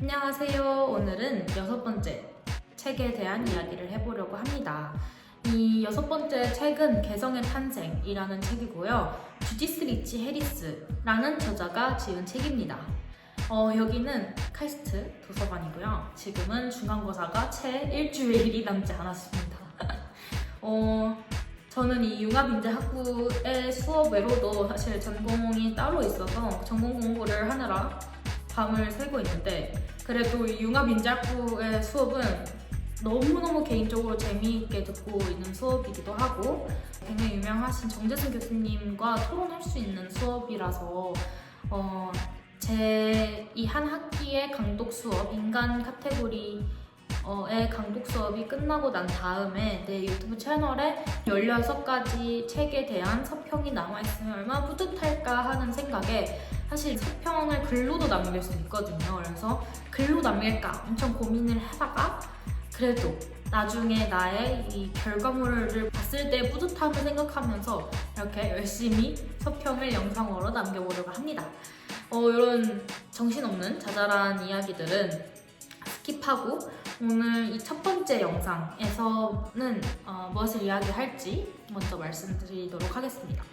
안녕하세요. 오늘은 6번째 책에 대한 이야기를 해보려고 합니다. 이 6번째 책은 개성의 탄생이라는 책이고요. 주디스 리치 해리스라는 저자가 지은 책입니다. 여기는 카이스트 도서관이고요. 지금은 중간고사가 채 일주일이 남지 않았습니다. 저는 이 융합인재학부의 수업 외로도 사실 전공이 따로 있어서 전공 공부를 하느라 밤을 새고 있는데, 그래도 이 융합인재학부의 수업은 너무너무 개인적으로 재미있게 듣고 있는 수업이기도 하고 굉장히 유명하신 정재승 교수님과 토론할 수 있는 수업이라서 제 이 한 학기의 강독 수업, 인간 카테고리의 강독 수업이 끝나고 난 다음에 내 유튜브 채널에 16가지 책에 대한 서평이 남아있으면 얼마나 뿌듯할까 하는 생각에 사실 서평을 글로도 남길 수 있거든요. 그래서 글로 남길까 엄청 고민을 하다가 그래도 나중에 나의 이 결과물을 봤을 때 뿌듯함을 생각하면서 이렇게 열심히 서평을 영상으로 남겨보려고 합니다. 이런 정신없는 자잘한 이야기들은 스킵하고 오늘 이 첫 번째 영상에서는 무엇을 이야기할지 먼저 말씀드리도록 하겠습니다.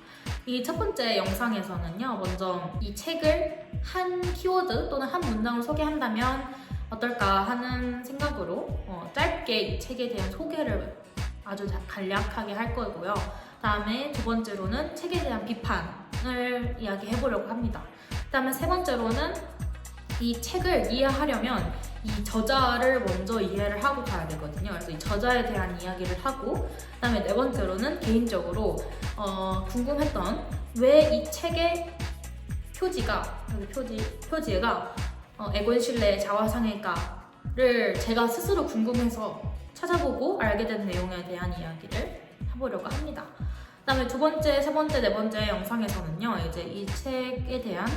이 첫 번째 영상에서는요, 먼저 이 책을 한 키워드 또는 한 문장으로 소개한다면 어떨까 하는 생각으로 짧게 이 책에 대한 소개를 아주 간략하게 할 거고요. 다음에 두 번째로는 책에 대한 비판을 이야기해보려고 합니다. 다음에 세 번째로는 이 책을 이해하려면 이 저자를 먼저 이해를 하고 가야 되거든요. 그래서 이 저자에 대한 이야기를 하고, 그다음에 네 번째로는 개인적으로 궁금했던 왜 이 책의 표지가 에곤 실레의 자화상해가를 제가 스스로 궁금해서 찾아보고 알게 된 내용에 대한 이야기를 해보려고 합니다. 그다음에 두 번째, 세 번째, 네 번째 영상에서는요, 이제 이 책에 대한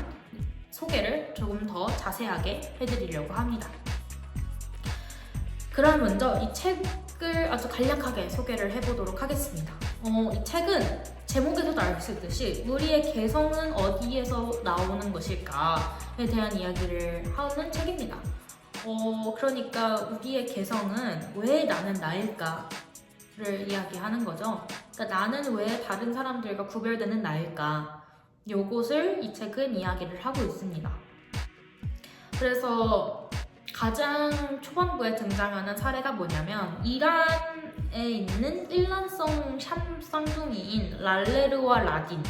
소개를 조금 더 자세하게 해드리려고 합니다. 그럼 먼저 이 책을 아주 간략하게 소개를 해보도록 하겠습니다. 이 책은 제목에서도 알 수 있듯이 우리의 개성은 어디에서 나오는 것일까에 대한 이야기를 하는 책입니다. 그러니까 우리의 개성은 왜 나는 나일까를 이야기하는 거죠. 그러니까 나는 왜 다른 사람들과 구별되는 나일까? 요것을 이 책은 이야기를 하고 있습니다. 그래서 가장 초반부에 등장하는 사례가 뭐냐면 이란에 있는 일란성 쌍둥이인 랄레르와 라딘의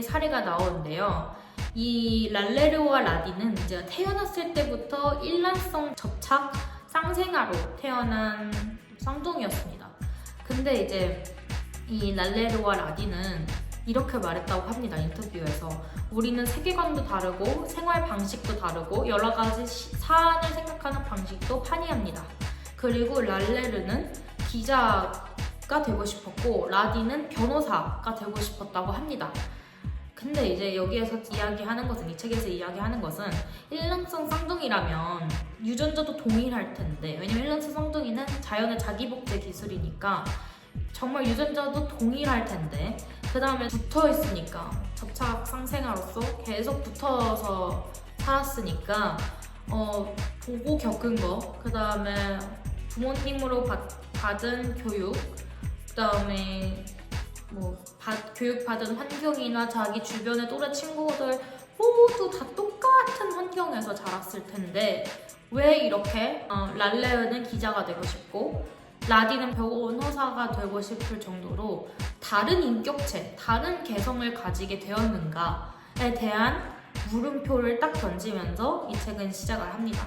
사례가 나오는데요. 이 랄레르와 라딘은 이제 태어났을 때부터 일란성 접착 쌍생아로 태어난 쌍둥이였습니다. 근데 이제 이 랄레르와 라딘은 이렇게 말했다고 합니다. 인터뷰에서 우리는 세계관도 다르고 생활 방식도 다르고 여러 가지 사안을 생각하는 방식도 판이합니다. 그리고 랄레르는 기자가 되고 싶었고 라딘은 변호사가 되고 싶었다고 합니다. 근데 이제 여기에서 이야기하는 것은, 이 책에서 이야기하는 것은 일란성 쌍둥이라면 유전자도 동일할 텐데, 왜냐면 일란성 쌍둥이는 자연의 자기복제 기술이니까 정말 유전자도 동일할 텐데, 그 다음에 붙어 있으니까 접착 상생아로서 계속 붙어서 살았으니까 보고 겪은 거, 그 다음에 부모님으로 받은 교육, 그 다음에 교육받은 환경이나 자기 주변의 또래 친구들 모두 다 똑같은 환경에서 자랐을 텐데 왜 이렇게 랄레르는 기자가 되고 싶고 라딘은 변호사가 되고 싶을 정도로 다른 인격체, 다른 개성을 가지게 되었는가에 대한 물음표를 딱 던지면서 이 책은 시작을 합니다.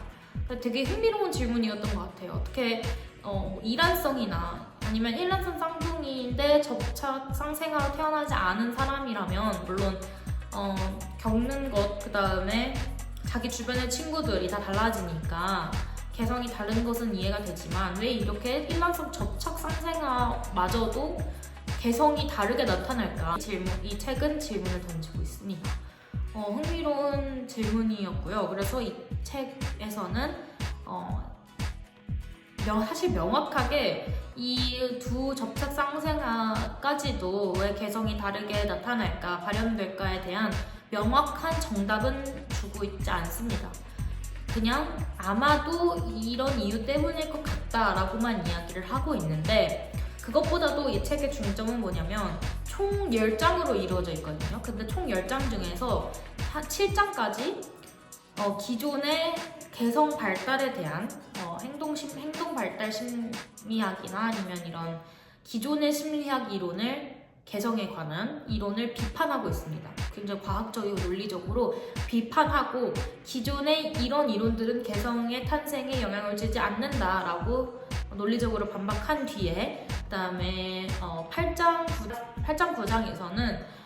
되게 흥미로운 질문이었던 것 같아요. 어떻게 이란성이나 아니면 일란성 쌍둥이인데 접착 쌍생아로 태어나지 않은 사람이라면 물론 겪는 것, 그 다음에 자기 주변의 친구들이 다 달라지니까 개성이 다른 것은 이해가 되지만 왜 이렇게 일란성 접착 쌍생아마저도 개성이 다르게 나타날까? 이 책은 질문을 던지고 있습니다. 흥미로운 질문이었고요. 그래서 이 책에서는 사실 명확하게 이 두 접착 쌍생아까지도 왜 개성이 다르게 나타날까, 발현될까에 대한 명확한 정답은 주고 있지 않습니다. 그냥 아마도 이런 이유 때문일 것 같다라고만 이야기를 하고 있는데, 그것보다도 이 책의 중점은 뭐냐면 총 10장으로 이루어져 있거든요. 근데 총 10장 중에서 7장까지 기존의 개성 발달에 대한 행동 발달 심리학이나 아니면 이런 기존의 심리학 이론을, 개성에 관한 이론을 비판하고 있습니다. 굉장히 과학적이고 논리적으로 비판하고, 기존의 이런 이론들은 개성의 탄생에 영향을 주지 않는다라고 논리적으로 반박한 뒤에, 그다음에 8장, 9장에서는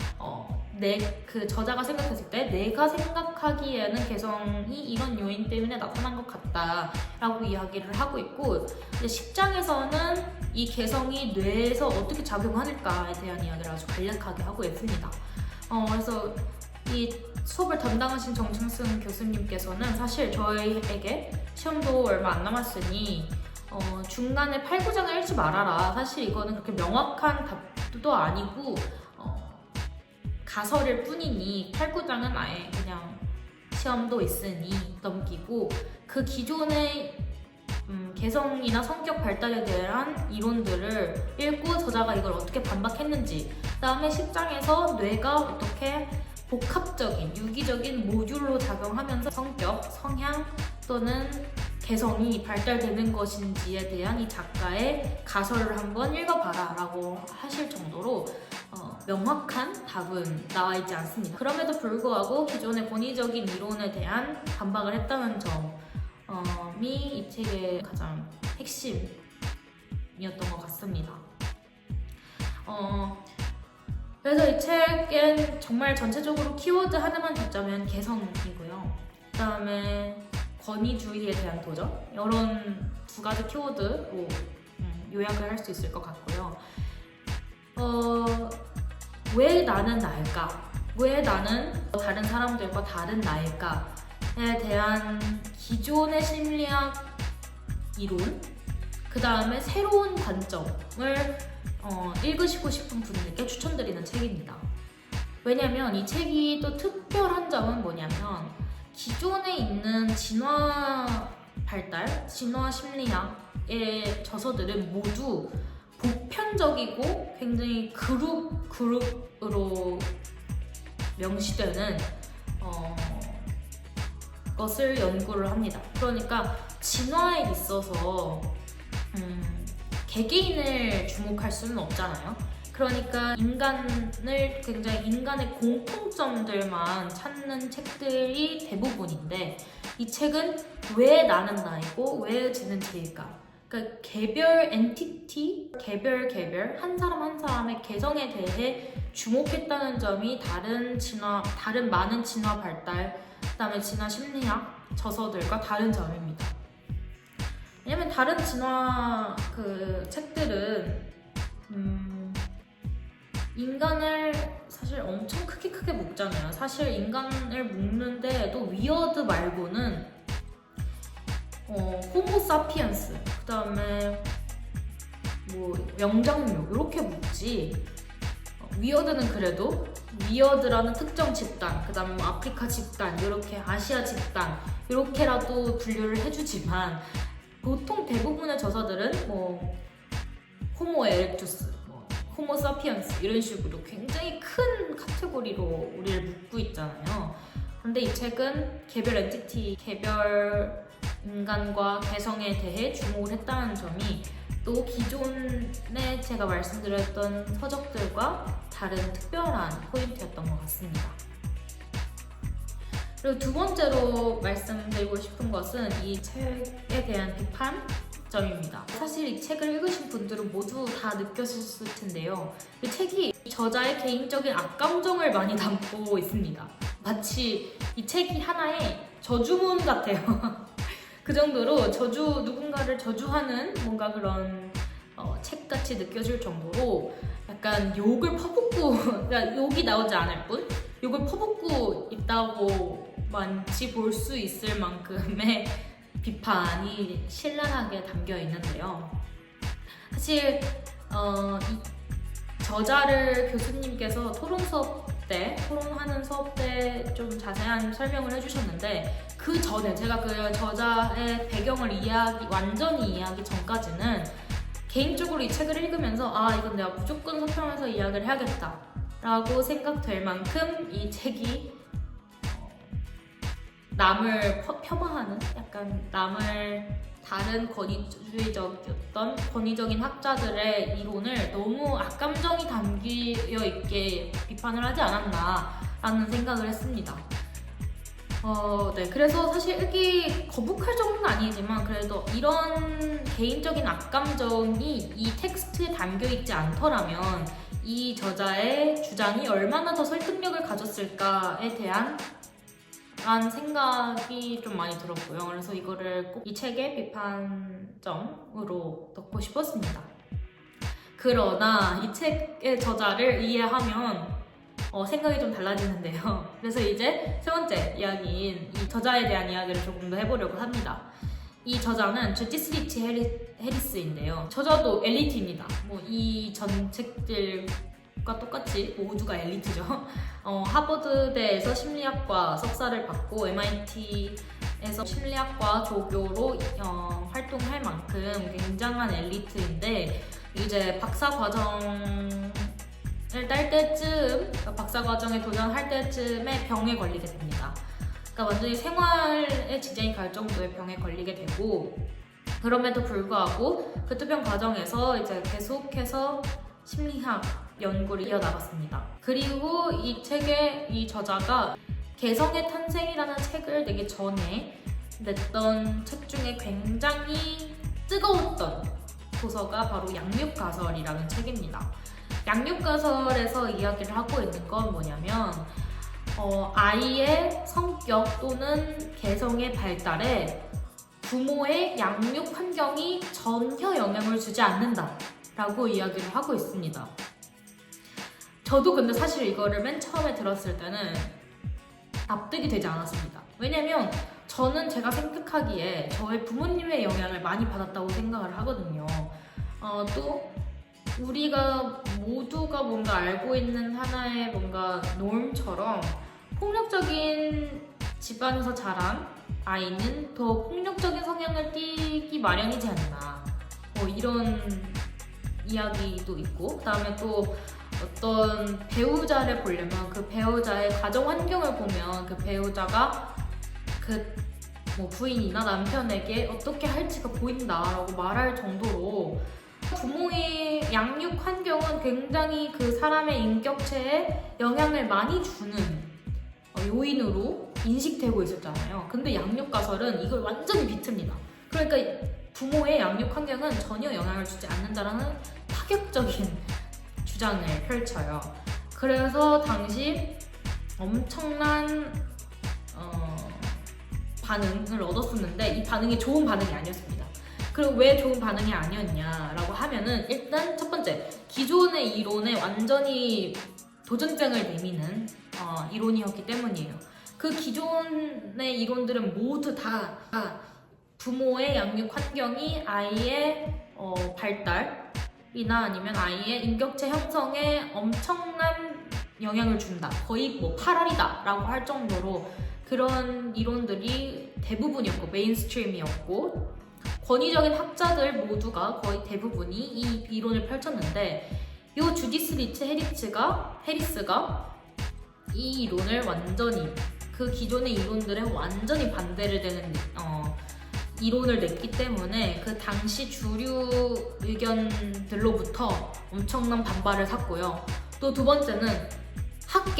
그 저자가 생각했을 때 내가 생각하기에는 개성이 이런 요인 때문에 나타난 것 같다라고 이야기를 하고 있고, 이제 10장에서는 이 개성이 뇌에서 어떻게 작용하는가에 대한 이야기를 아주 간략하게 하고 있습니다. 그래서 이 수업을 담당하신 정창승 교수님께서는 사실 저희에게 시험도 얼마 안 남았으니 중간에 8, 9장을 읽지 말아라, 사실 이거는 그렇게 명확한 답도 아니고 가설일 뿐이니 8, 9장은 아예 그냥 시험도 있으니 넘기고, 그 기존의 개성이나 성격 발달에 대한 이론들을 읽고 저자가 이걸 어떻게 반박했는지, 그 다음에 10장에서 뇌가 어떻게 복합적인 유기적인 모듈로 작용하면서 성격, 성향 또는 개성이 발달되는 것인지에 대한 이 작가의 가설을 한번 읽어봐라 라고 하실 정도로 명확한 답은 나와 있지 않습니다. 그럼에도 불구하고 기존의 권위적인 이론에 대한 반박을 했다는 점이 이 책의 가장 핵심이었던 것 같습니다. 그래서 이 책엔 정말 전체적으로 키워드 하나만 잡자면 개성이고요. 그 다음에 권위주의에 대한 도전, 이런 두 가지 키워드로 요약을 할 수 있을 것 같고요. 왜 나는 나일까? 왜 나는 다른 사람들과 다른 나일까?에 대한 기존의 심리학 이론, 그 다음에 새로운 관점을 읽으시고 싶은 분들께 추천드리는 책입니다. 왜냐면 이 책이 또 특별한 점은 뭐냐면, 기존에 있는 진화 발달, 진화 심리학의 저서들은 모두 보편적이고 굉장히 그룹으로 명시되는 것을 연구를 합니다. 그러니까 진화에 있어서 개개인을 주목할 수는 없잖아요. 그러니까 인간의 공통점들만 찾는 책들이 대부분인데, 이 책은 왜 나는 나이고 왜 쟤는 쟤일까? 그러니까 개별 엔티티, 개별 한 사람 한 사람의 개성에 대해 주목했다는 점이 다른 많은 진화 발달, 그다음에 진화 심리학 저서들과 다른 점입니다. 왜냐면 다른 진화 책들은 인간을 사실 엄청 크게 묶잖아요. 사실 인간을 묶는데도 위어드 말고는 호모 사피엔스, 그 다음에 명장류 이렇게 묶지, 위어드는 그래도 위어드라는 특정 집단, 그 다음에 아프리카 집단, 이렇게 아시아 집단 이렇게라도 분류를 해주지만, 보통 대부분의 저서들은 호모 에렉투스, 호모 사피엔스 이런 식으로 굉장히 큰 카테고리로 우리를 묶고 있잖아요. 그런데 이 책은 개별 엔티티, 개별 인간과 개성에 대해 주목을 했다는 점이 또 기존에 제가 말씀드렸던 서적들과 다른 특별한 포인트였던 것 같습니다. 그리고 두 번째로 말씀드리고 싶은 것은 이 책에 대한 비판점입니다. 사실 이 책을 읽으신 분들은 모두 다 느꼈을 텐데요. 이 책이 저자의 개인적인 악감정을 많이 담고 있습니다. 마치 이 책이 하나의 저주문 같아요. 그 정도로 누군가를 저주하는 뭔가 그런 책같이 느껴질 정도로 약간 욕을 퍼붓고, 그러니까 욕이 나오지 않을 뿐 욕을 퍼붓고 있다고만치 볼 수 있을 만큼의 비판이 신랄하게 담겨 있는데요. 사실 이 저자를 교수님께서 토론 수업 때, 토론하는 수업 때 좀 자세한 설명을 해주셨는데, 그 전에 제가 그 저자의 배경을 완전히 이해하기 전까지는 개인적으로 이 책을 읽으면서 이건 내가 무조건 서평에서 이야기를 해야겠다 라고 생각될 만큼 이 책이 남을 폄하하는, 약간 남을 다른 권위적인 학자들의 이론을 너무 악감정이 담겨 있게 비판을 하지 않았나 라는 생각을 했습니다. 네, 그래서 사실 읽기 거북할 정도는 아니지만 그래도 이런 개인적인 악감정이 이 텍스트에 담겨 있지 않더라면 이 저자의 주장이 얼마나 더 설득력을 가졌을까에 대한 생각이 좀 많이 들었고요. 그래서 이거를 꼭 이 책의 비판점으로 넣고 싶었습니다. 그러나 이 책의 저자를 이해하면 생각이 좀 달라지는데요. 그래서 이제 세 번째 이야기인 이 저자에 대한 이야기를 조금 더 해보려고 합니다. 이 저자는 주디스 리치 해리스인데요. 저자도 엘리트입니다. 이 전 책들과 똑같이 모두가 엘리트죠. 하버드대에서 심리학과 석사를 받고 MIT에서 심리학과 조교로 활동할 만큼 굉장한 엘리트인데, 이제 박사 과정에 도전할 때쯤에 병에 걸리게 됩니다. 그러니까 완전히 생활에 지장이 갈 정도의 병에 걸리게 되고, 그럼에도 불구하고 그 투병 과정에서 이제 계속해서 심리학 연구를 이어나갔습니다. 그리고 이 책의 이 저자가 개성의 탄생이라는 책을 내기 전에 냈던 책 중에 굉장히 뜨거웠던 도서가 바로 양육가설이라는 책입니다. 양육가설에서 이야기를 하고 있는 건 뭐냐면 아이의 성격 또는 개성의 발달에 부모의 양육 환경이 전혀 영향을 주지 않는다 라고 이야기를 하고 있습니다. 저도 근데 사실 이거를 맨 처음에 들었을 때는 납득이 되지 않았습니다. 왜냐면 저는 제가 생각하기에 저의 부모님의 영향을 많이 받았다고 생각을 하거든요. 또 우리가 모두가 뭔가 알고 있는 하나의 뭔가 norm처럼 폭력적인 집안에서 자란 아이는 더 폭력적인 성향을 띠기 마련이지 않나, 이런 이야기도 있고, 그 다음에 또 어떤 배우자를 보려면 그 배우자의 가정 환경을 보면 그 배우자가 부인이나 남편에게 어떻게 할지가 보인다라고 말할 정도로 부모의 양육 환경은 굉장히 그 사람의 인격체에 영향을 많이 주는 요인으로 인식되고 있었잖아요. 근데 양육가설은 이걸 완전히 비틉니다. 그러니까 부모의 양육 환경은 전혀 영향을 주지 않는다라는 파격적인 주장을 펼쳐요. 그래서 당시 엄청난 반응을 얻었었는데 이 반응이 좋은 반응이 아니었습니다. 그리고 왜 좋은 반응이 아니었냐라고 하면은, 일단 첫 번째, 기존의 이론에 완전히 도전장을 내미는 이론이었기 때문이에요. 그 기존의 이론들은 모두 다 부모의 양육 환경이 아이의 발달이나 아니면 아이의 인격체 형성에 엄청난 영향을 준다, 거의 8알이다 라고 할 정도로 그런 이론들이 대부분이었고 메인스트림이었고, 권위적인 학자들 모두가 거의 대부분이 이 이론을 펼쳤는데, 이 주디스 리치 해리스가 이 이론을 완전히, 그 기존의 이론들에 완전히 반대를 되는 이론을 냈기 때문에 그 당시 주류 의견들로부터 엄청난 반발을 샀고요. 또 두 번째는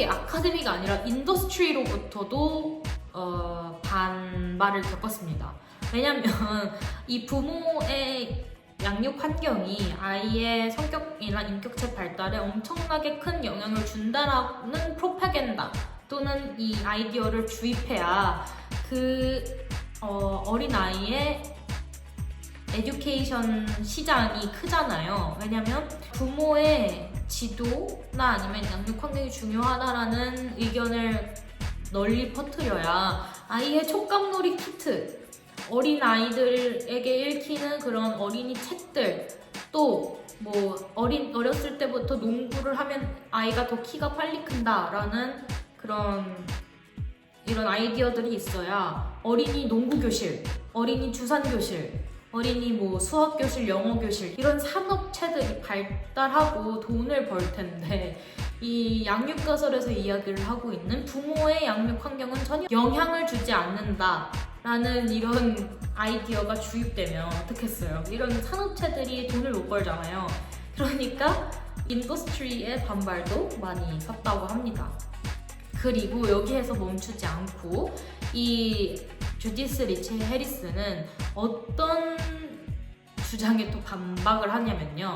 아카데미가 아니라 인더스트리로부터도 반발을 겪었습니다. 왜냐면 이 부모의 양육 환경이 아이의 성격이나 인격체 발달에 엄청나게 큰 영향을 준다라는 프로파간다 또는 이 아이디어를 주입해야 그 어린아이의 에듀케이션 시장이 크잖아요. 왜냐면 부모의 지도나 아니면 양육 환경이 중요하다라는 의견을 널리 퍼뜨려야 아이의 촉감놀이 키트, 어린아이들에게 읽히는 그런 어린이 책들, 또 어렸을 때부터 농구를 하면 아이가 더 키가 빨리 큰다라는 이런 아이디어들이 있어야 어린이 농구 교실, 어린이 주산 교실, 어린이 수학 교실, 영어 교실 이런 산업체들이 발달하고 돈을 벌 텐데 이 양육가설에서 이야기를 하고 있는 부모의 양육 환경은 전혀 영향을 주지 않는다라는 이런 아이디어가 주입되면 어떻겠어요? 이런 산업체들이 돈을 못 벌잖아요. 그러니까 인더스트리의 반발도 많이 섰다고 합니다. 그리고 여기에서 멈추지 않고 이 주디스 리치 해리스는 어떤 주장에 또 반박을 하냐면요.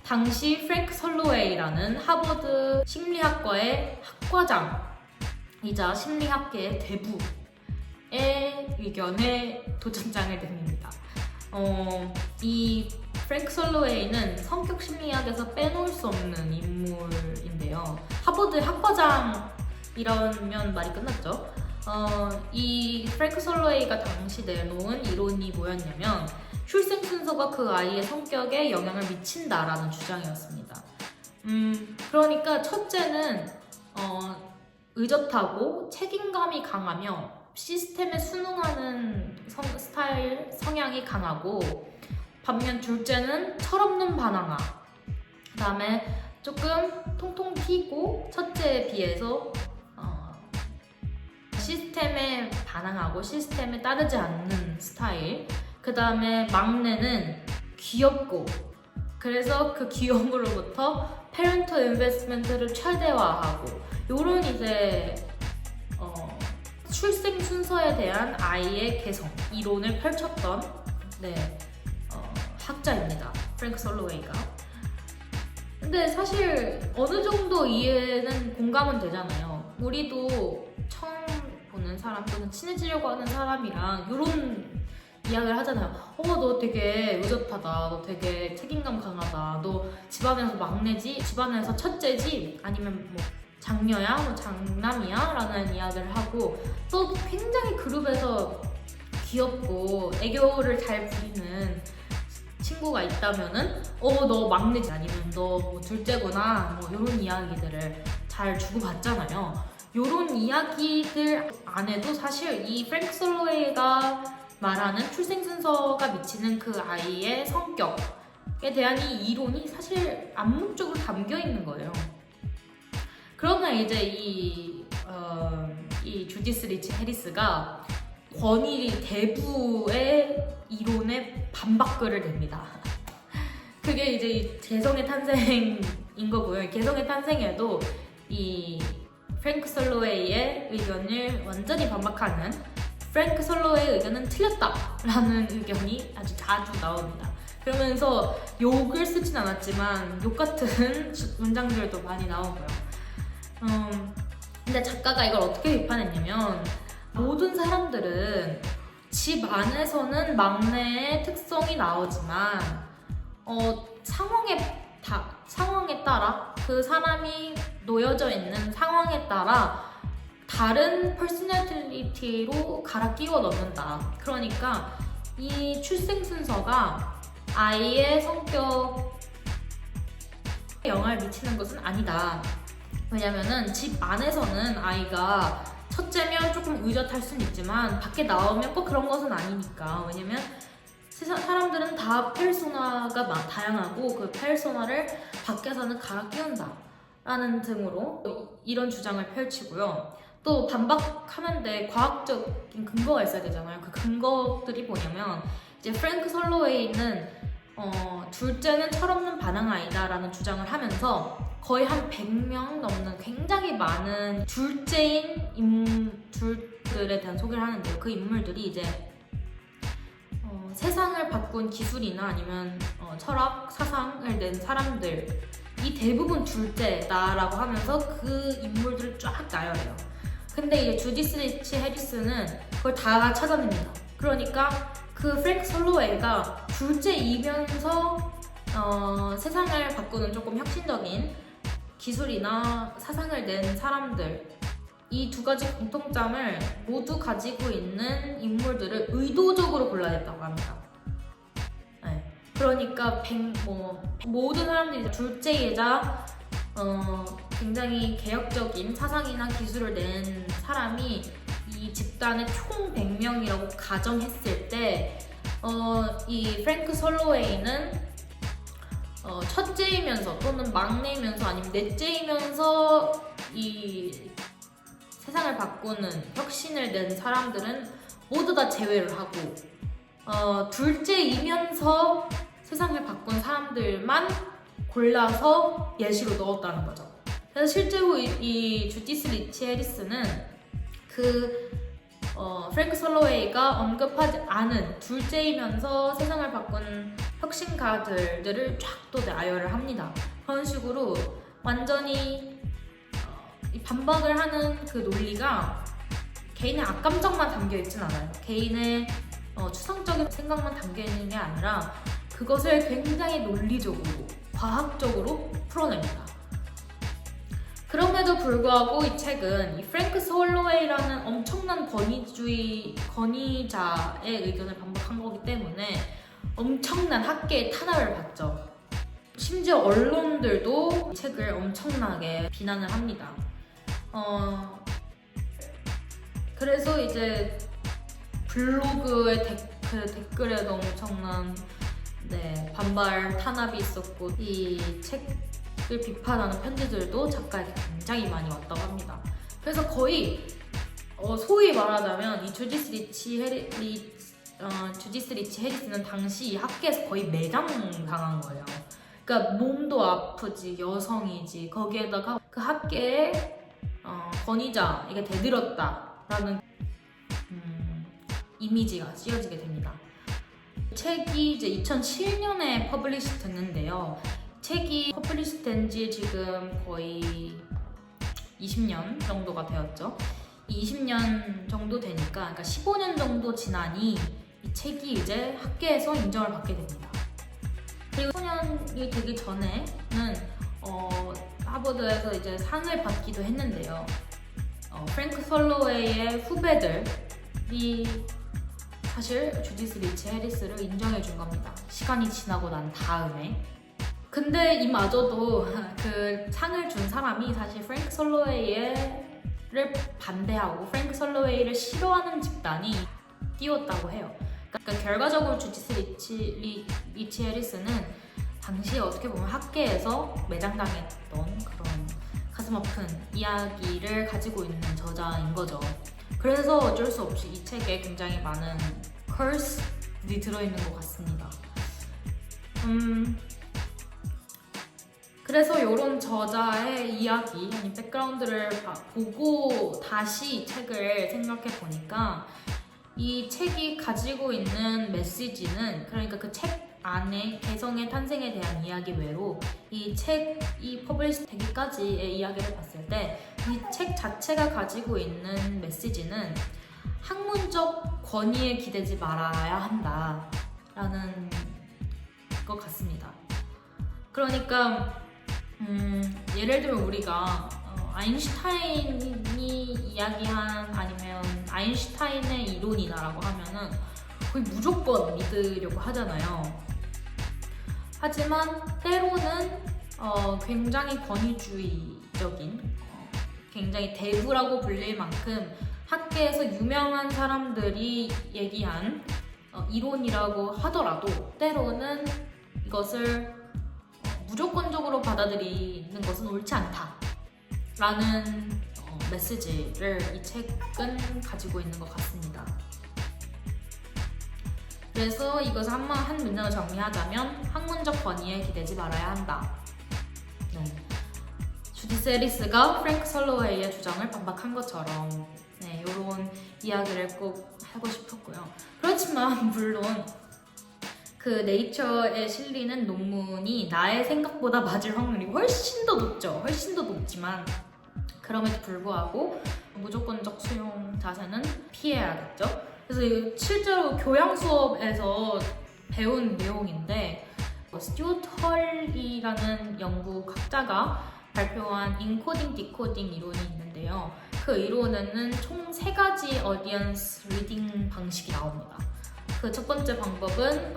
당시 프랭크 설로웨이라는 하버드 심리학과의 학과장이자 심리학계의 대부의 의견에 도전장을 냅니다. 이 프랭크 설로웨이는 성격 심리학에서 빼놓을 수 없는 인물인데요. 하버드 학과장이라면 말이 끝났죠. 이 프랭크 설로웨이가 당시 내놓은 이론이 뭐였냐면 출생 순서가 그 아이의 성격에 영향을 미친다라는 주장이었습니다. 그러니까 첫째는 의젓하고 책임감이 강하며 시스템에 순응하는 스타일 성향이 강하고, 반면 둘째는 철없는 바나나, 그 다음에 조금 통통 튀고 첫째에 비해서 시스템에 반항하고 시스템에 따르지 않는 스타일, 그 다음에 막내는 귀엽고 그래서 그 귀여움으로부터 페런트 인베스트먼트를 최대화하고 요런 이제 출생 순서에 대한 아이의 개성 이론을 펼쳤던 학자입니다. 프랭크 설로웨이가. 근데 사실 어느 정도 이해는 공감은 되잖아요. 우리도 처음 보는 사람 또는 친해지려고 하는 사람이랑 이런 이야기를 하잖아요. 너 되게 의젓하다, 너 되게 책임감 강하다, 너 집안에서 막내지, 집안에서 첫째지, 아니면 장녀야, 장남이야 라는 이야기를 하고, 또 굉장히 그룹에서 귀엽고 애교를 잘 부리는 친구가 있다면은 너 막내지, 아니면 너 둘째구나, 이런 이야기들을 잘 주고받잖아요. 이런 이야기들 안에도 사실 이 프랭크 설로웨이가 말하는 출생 순서가 미치는 그 아이의 성격에 대한 이 이론이 사실 암묵적으로 담겨 있는 거예요. 그러나 이제 이 주디스 리치 해리스가 권위 대부의 이론에 반박글을 냅니다. 그게 이제 개성의 탄생인 거고요. 개성의 탄생에도 이 프랭크 설로웨이의 의견을 완전히 반박하는, 프랭크 설로웨이의 의견은 틀렸다라는 의견이 아주 자주 나옵니다. 그러면서 욕을 쓰진 않았지만 욕 같은 문장들도 많이 나오고요. 근데 작가가 이걸 어떻게 비판했냐면, 모든 사람들은 집 안에서는 막내의 특성이 나오지만 상황에 따라 그 사람이 놓여져 있는 상황에 따라 다른 퍼스널리티로 갈아 끼워 넣는다. 그러니까 이 출생 순서가 아이의 성격에 영향을 미치는 것은 아니다. 왜냐면은 집 안에서는 아이가 첫째면 조금 의젓할 수는 있지만 밖에 나오면 꼭 그런 것은 아니니까. 왜냐면 사람들은 다 페르소나가 다양하고 그 페르소나를 밖에서는 갈아 끼운다 라는 등으로 이런 주장을 펼치고요. 또 반박하는데 과학적인 근거가 있어야 되잖아요. 그 근거들이 뭐냐면, 이제 프랭크 설로웨이는 둘째는 철없는 반항아이다 라는 주장을 하면서 거의 한 100명 넘는 굉장히 많은 둘째인 인물들에 대한 소개를 하는데요. 그 인물들이 이제 세상을 바꾼 기술이나 아니면 철학, 사상을 낸 사람들이 대부분 둘째다라고 하면서 그 인물들을 쫙 나열해요. 근데 이제 주디스 리치 해리스는 그걸 다 찾아냅니다. 그러니까 그 프랭크 설로웨이가 둘째이면서 세상을 바꾸는 조금 혁신적인 기술이나 사상을 낸 사람들, 이 두 가지 공통점을 모두 가지고 있는 인물들을 의도적으로 골라냈다고 합니다. 네. 그러니까 모든 사람들이 둘째이자 굉장히 개혁적인 사상이나 기술을 낸 사람이 이 집단의 총 100명이라고 가정했을 때 이 프랭크 솔로웨이는 첫째이면서 또는 막내이면서 아니면 넷째이면서 이 세상을 바꾸는 혁신을 낸 사람들은 모두 다 제외를 하고 둘째이면서 세상을 바꾼 사람들만 골라서 예시로 넣었다는 거죠. 그래서 실제로 이 주디스 리치 해리스는 프랭크 솔로웨이가 언급하지 않은 둘째이면서 세상을 바꾼 혁신가들을 쫙 또 나열을 합니다. 그런 식으로 완전히 반박을 하는 그 논리가 개인의 악감정만 담겨있진 않아요. 개인의 추상적인 생각만 담겨있는 게 아니라 그것을 굉장히 논리적으로, 과학적으로 풀어냅니다. 그럼에도 불구하고 이 책은 이 프랭크 솔로웨이라는 엄청난 권위자의 의견을 반박한 거기 때문에 엄청난 학계의 탄압을 받죠. 심지어 언론들도 이 책을 엄청나게 비난을 합니다. 그래서 이제 블로그의 댓글에도 엄청난 반발 탄압이 있었고 이 책을 비판하는 편지들도 작가에게 굉장히 많이 왔다고 합니다. 그래서 거의 소위 말하자면 이 주디스 리치 해리스는 당시 이 학계에서 거의 매장당한 거예요. 그러니까 몸도 아프지, 여성이지, 거기에다가 그 학계의 권위자에게 대들었다라는 이미지가 씌워지게 됩니다. 책이 이제 2007년에 퍼블리시 됐는데요. 책이 퍼블리시 된 지 지금 거의 20년 정도가 되었죠. 20년 정도 되니까, 그러니까 15년 정도 지나니 이 책이 이제 학계에서 인정을 받게 됩니다. 그리고 15년이 되기 전에는 하버드에서 이제 상을 받기도 했는데요. 프랭크 솔로웨이의 후배들이 사실 주디스 리치 해리스를 인정해 준 겁니다. 시간이 지나고 난 다음에. 근데 이마저도 그 상을 준 사람이 사실 프랭크 솔로웨이를 반대하고 프랭크 솔로웨이를 싫어하는 집단이 띄웠다고 해요. 그러니까 결과적으로 주디스 리치 해리스는 당시에 어떻게 보면 학계에서 매장당했던 그런 가슴 아픈 이야기를 가지고 있는 저자인 거죠. 그래서 어쩔 수 없이 이 책에 굉장히 많은 curse들이 들어있는 것 같습니다. 그래서 이런 저자의 이야기, 아니 백그라운드를 보고 다시 이 책을 생각해 보니까 이 책이 가지고 있는 메시지는, 그러니까 그 책 안에 개성의 탄생에 대한 이야기 외로 이 책이 퍼블리시 되기까지의 이야기를 봤을 때 이 책 자체가 가지고 있는 메시지는 학문적 권위에 기대지 말아야 한다라는 것 같습니다. 그러니까 예를 들면 우리가 아인슈타인이 이야기한, 아니면 아인슈타인의 이론이다라고 하면은 거의 무조건 믿으려고 하잖아요. 하지만 때로는 굉장히 권위주의적인, 굉장히 대부라고 불릴 만큼 학계에서 유명한 사람들이 얘기한 이론이라고 하더라도 때로는 이것을 무조건적으로 받아들이는 것은 옳지 않다라는 메시지를 이 책은 가지고 있는 것 같습니다. 그래서 이것을 한 문장을 정리하자면 학문적 권위에 기대지 말아야 한다. 주디스 해리스가 프랭크 솔로웨이의 주장을 반박한 것처럼 이런 이야기를 꼭 하고 싶었고요. 그렇지만 물론 그 네이처에 실리는 논문이 나의 생각보다 맞을 확률이 훨씬 더 높죠. 훨씬 더 높지만 그럼에도 불구하고 무조건적 수용 자세는 피해야겠죠. 그래서 실제로 교양 수업에서 배운 내용인데 스튜어트 헐이라는 영국 학자가 발표한 인코딩 디코딩 이론이 있는데요. 그 이론에는 총 3가지 어디언스 리딩 방식이 나옵니다. 그 첫 번째 방법은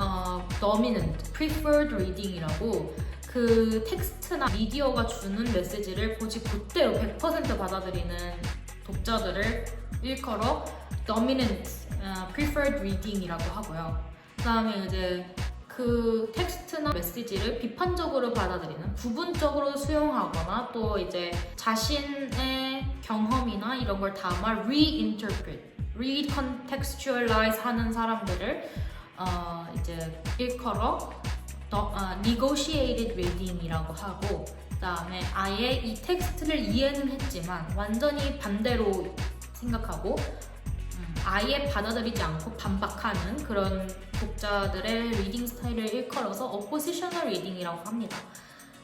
dominant, preferred reading이라고 그 텍스트나 미디어가 주는 메시지를 보지 그대로 100% 받아들이는 독자들을 일컬어 dominant, preferred reading이라고 하고요. 그 다음에 이제 그 텍스트나 메시지를 비판적으로 받아들이는, 부분적으로 수용하거나 또 이제 자신의 경험이나 이런 걸 담아 reinterpret, recontextualize 하는 사람들을 이제 일컬어 negotiated reading이라고 하고, 그 다음에 아예 이 텍스트를 이해는 했지만 완전히 반대로 생각하고 아예 받아들이지 않고 반박하는 그런 독자들의 리딩 스타일을 일컬어서 oppositional reading이라고 합니다.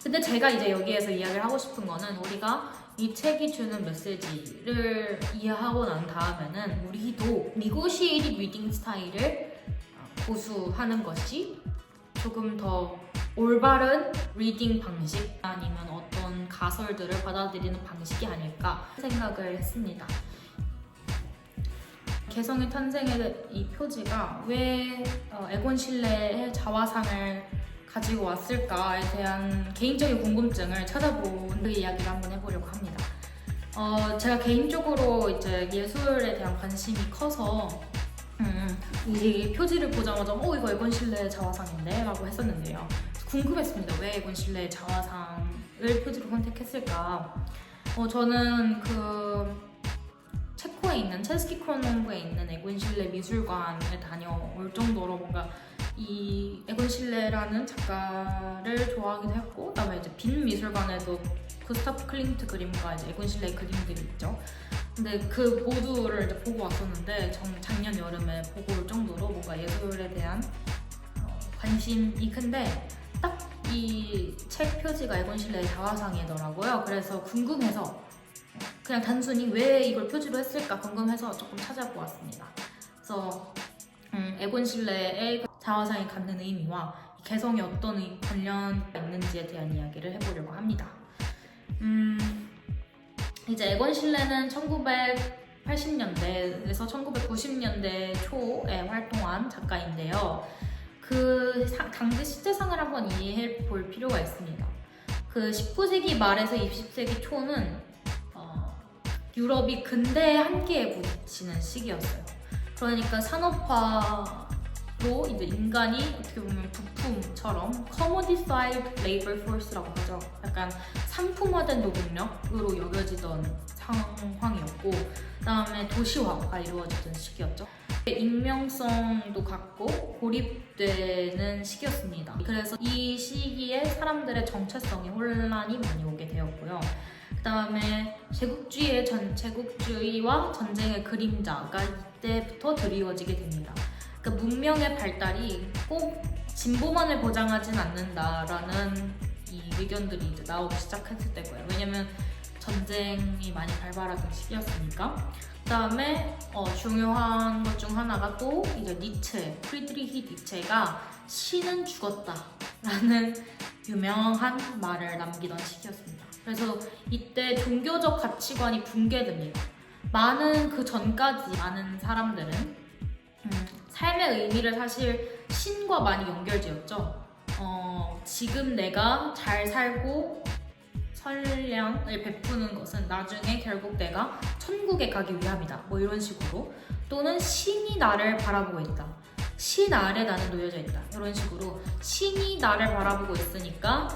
근데 제가 이제 여기에서 이야기를 하고 싶은 거는, 우리가 이 책이 주는 메시지를 이해하고 난 다음에는 우리도 negotiated reading 스타일을 고수하는 것이 조금 더 올바른 리딩 방식, 아니면 어떤 가설들을 받아들이는 방식이 아닐까 생각을 했습니다. 개성의 탄생의 이 표지가 왜 에곤 실레의 자화상을 가지고 왔을까에 대한 개인적인 궁금증을 찾아본 그 이야기를 한번 해보려고 합니다. 제가 개인적으로 이제 예술에 대한 관심이 커서 이 표지를 보자마자 이거 에곤 실레의 자화상인데? 라고 했었는데요. 궁금했습니다. 왜 에곤 실레의 자화상을 표지로 선택했을까? 저는 그 체코에 있는 체스키 크로농구에 있는 에곤 실레 미술관에 다녀올 정도로 뭔가 이 에곤 실레라는 작가를 좋아하기도 했고, 그다음에 이제 빈 미술관에도 구스타프 클림트 그림과 이제 에곤 실레의 그림들이 있죠. 근데 그 모두를 이제 보고 왔었는데 작년 여름에 보고 올 정도로 뭔가 예술에 대한 관심이 큰데, 딱 이 책 표지가 에곤 실레의 자화상이더라고요. 그래서 궁금해서 그냥 단순히 왜 이걸 표지로 했을까 궁금해서 조금 찾아보았습니다. 그래서 에곤 실레의 자화상이 갖는 의미와 개성이 어떤 관련이 있는지에 대한 이야기를 해보려고 합니다. 이제 에곤 실레는 1980년대에서 1990년대 초에 활동한 작가인데요. 그 당시 시대상을 한번 이해해 볼 필요가 있습니다. 그 19세기 말에서 20세기 초는 유럽이 근대의 한계에 부딪히는 시기였어요. 그러니까 산업화로 이제 인간이 어떻게 보면 부품처럼 commodified labor force라고 하죠. 약간 상품화된 노동력으로 여겨지던 상황이었고, 그다음에 도시화가 이루어지던 시기였죠. 익명성도 갖고 고립되는 시기였습니다. 그래서 이 시기에 사람들의 정체성에 혼란이 많이 오게 되었고요. 그 다음에 제국주의와 전쟁의 그림자가 이때부터 드리워지게 됩니다. 그러니까 문명의 발달이 꼭 진보만을 보장하진 않는다라는 이 의견들이 이제 나오기 시작했을 때고요. 왜냐면 전쟁이 많이 발발하던 시기였으니까. 그 다음에 중요한 것 중 하나가 또 이제 프리드리히 니체가 신은 죽었다라는 유명한 말을 남기던 시기였습니다. 그래서 이때 종교적 가치관이 붕괴됩니다. 그 전까지 많은 사람들은 삶의 의미를 사실 신과 많이 연결지었죠. 지금 내가 잘 살고 선량을 베푸는 것은 나중에 결국 내가 천국에 가기 위함이다. 뭐 이런 식으로. 또는 신이 나를 바라보고 있다. 신 아래 나는 놓여져 있다. 이런 식으로 신이 나를 바라보고 있으니까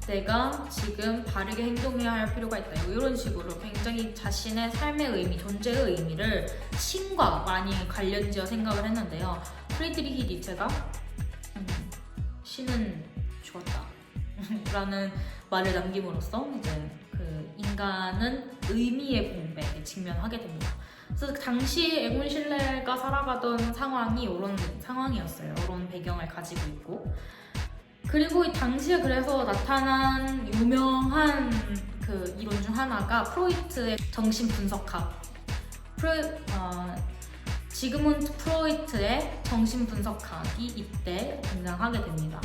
내가 지금 바르게 행동해야 할 필요가 있다. 이런 식으로 굉장히 자신의 삶의 의미, 존재의 의미를 신과 많이 관련지어 생각을 했는데요. 프리드리히 니체가 신은 죽었다 라는 말을 남김으로써 이제 그 인간은 의미의 공백에 직면하게 됩니다. 그래서 당시 에곤 실레가 살아가던 상황이 이런 상황이었어요. 이런 배경을 가지고 있고, 그리고 이 당시에 그래서 나타난 유명한 그 이론 중 하나가 프로이트의 정신분석학, 지그문트 프로이트의 정신분석학이 이때 등장하게 됩니다.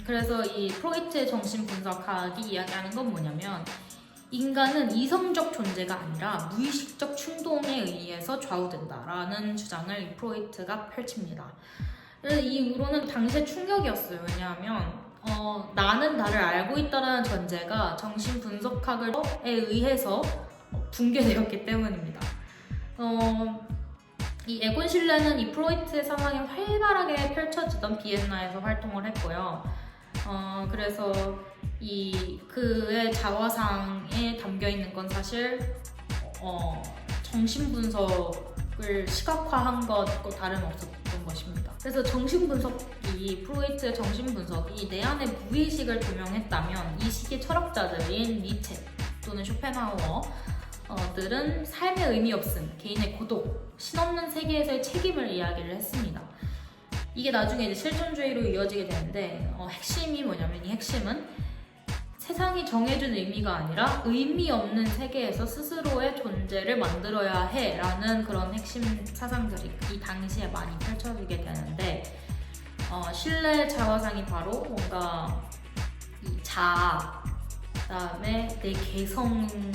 그래서 이 프로이트의 정신분석학이 이야기하는 건 뭐냐면, 인간은 이성적 존재가 아니라 무의식적 충동에 의해서 좌우된다라는 주장을 이 프로이트가 펼칩니다. 그래서 이 이론은 당시에 충격이었어요. 왜냐하면 나는 나를 알고 있다는 전제가 정신 분석학에 의해서 붕괴되었기 때문입니다. 이 에곤 실레는 이 프로이트의 상황이 활발하게 펼쳐지던 비엔나에서 활동을 했고요. 그래서 그의 자화상에 담겨 있는 건 사실 정신분석을 시각화한 것과 다름없었던 것입니다. 그래서 정신분석이 프로이트의 정신분석이 내 안의 무의식을 조명했다면 이 시기 철학자들인 니체 또는 쇼펜하우어들은 삶의 의미 없음, 개인의 고독, 신없는 세계에서의 책임을 이야기를 했습니다. 이게 나중에 이제 실존주의로 이어지게 되는데 핵심이 뭐냐면 이 핵심은 세상이 정해준 의미가 아니라 의미 없는 세계에서 스스로의 존재를 만들어야 해 라는 그런 핵심 사상들이 이 당시에 많이 펼쳐지게 되는데 실내 자화상이 바로 뭔가 이 자아, 그다음에 내 개성의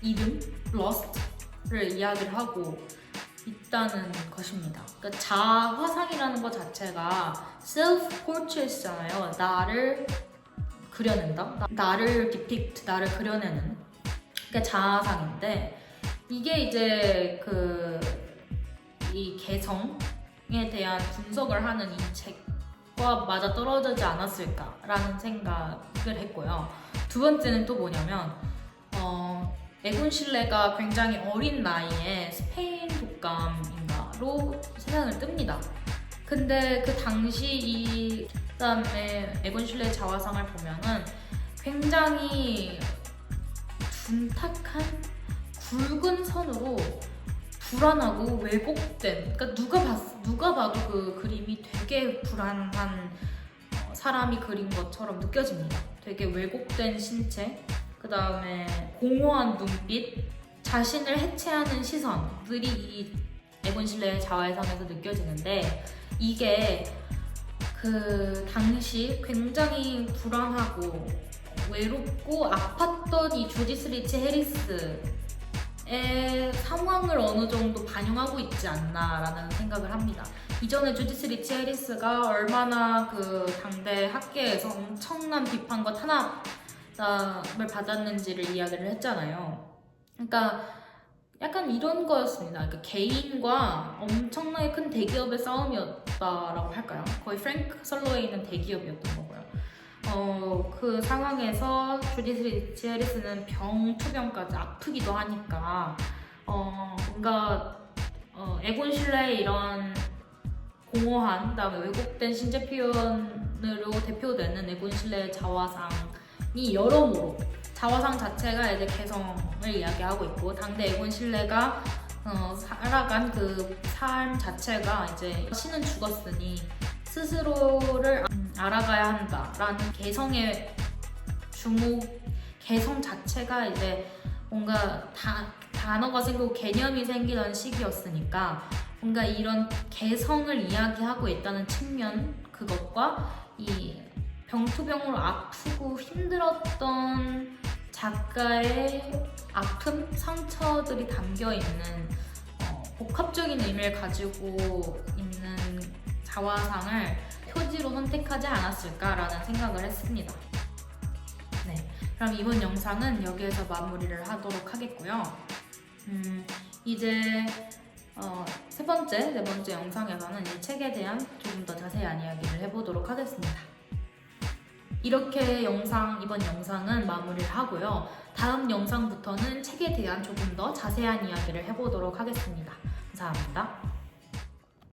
이름, lust를 이야기를 하고 있다는 것입니다. 그러니까 자화상이라는 것 자체가 self-portrait잖아요. 나를 그려낸다? 나를 depict, 나를 그려내는 게 자아상인데 이게 이제 이 개성에 대한 분석을 하는 이 책과 맞아 떨어지지 않았을까라는 생각을 했고요. 두 번째는 또 뭐냐면 에곤 실레가 굉장히 어린 나이에 스페인 독감인가로 세상을 뜹니다. 근데 그 당시 그다음에 에곤 실레의 자화상을 보면은 굉장히 둔탁한 굵은 선으로 불안하고 왜곡된, 그러니까 누가 봐도 그 그림이 되게 불안한 사람이 그린 것처럼 느껴집니다. 되게 왜곡된 신체, 그 다음에 공허한 눈빛, 자신을 해체하는 시선들이 이 에곤 실레의 자화상에서 느껴지는데 이게 그 당시 굉장히 불안하고 외롭고 아팠던 이 주디스 리치 해리스의 상황을 어느 정도 반영하고 있지 않나라는 생각을 합니다. 이전에 주디스 리치 해리스가 얼마나 그 당대 학계에서 엄청난 비판과 탄압을 받았는지를 이야기를 했잖아요. 그러니까 약간 이런 거였습니다. 그러니까 개인과 엄청나게 큰 대기업의 싸움이었다라고 할까요? 거의 프랭크 설러에 있는 대기업이었던 거고요. 그 상황에서 주디스 리치 해리스는 병투병까지 아프기도 하니까 뭔가 에곤 실레의 이런 공허한, 그다음에 왜곡된 신체 표현으로 대표되는 에곤 실레의 자화상이 여러모로 자화상 자체가 이제 개성을 이야기하고 있고 당대 에곤 실레가 살아간 그 삶 자체가 이제 신은 죽었으니 스스로를 알아가야 한다라는 개성의 개성 자체가 이제 뭔가 단어가 생기고 개념이 생기던 시기였으니까 뭔가 이런 개성을 이야기하고 있다는 측면, 그것과 이 병투병으로 아프고 힘들었던 작가의 아픔, 상처들이 담겨있는 복합적인 의미를 가지고 있는 자화상을 표지로 선택하지 않았을까라는 생각을 했습니다. 네, 그럼 이번 영상은 여기에서 마무리를 하도록 하겠고요. 이제 세 번째, 네 번째 영상에서는 이 책에 대한 조금 더 자세한 이야기를 해보도록 하겠습니다. 이렇게 이번 영상은 마무리를 하고요. 다음 영상부터는 책에 대한 조금 더 자세한 이야기를 해보도록 하겠습니다. 감사합니다.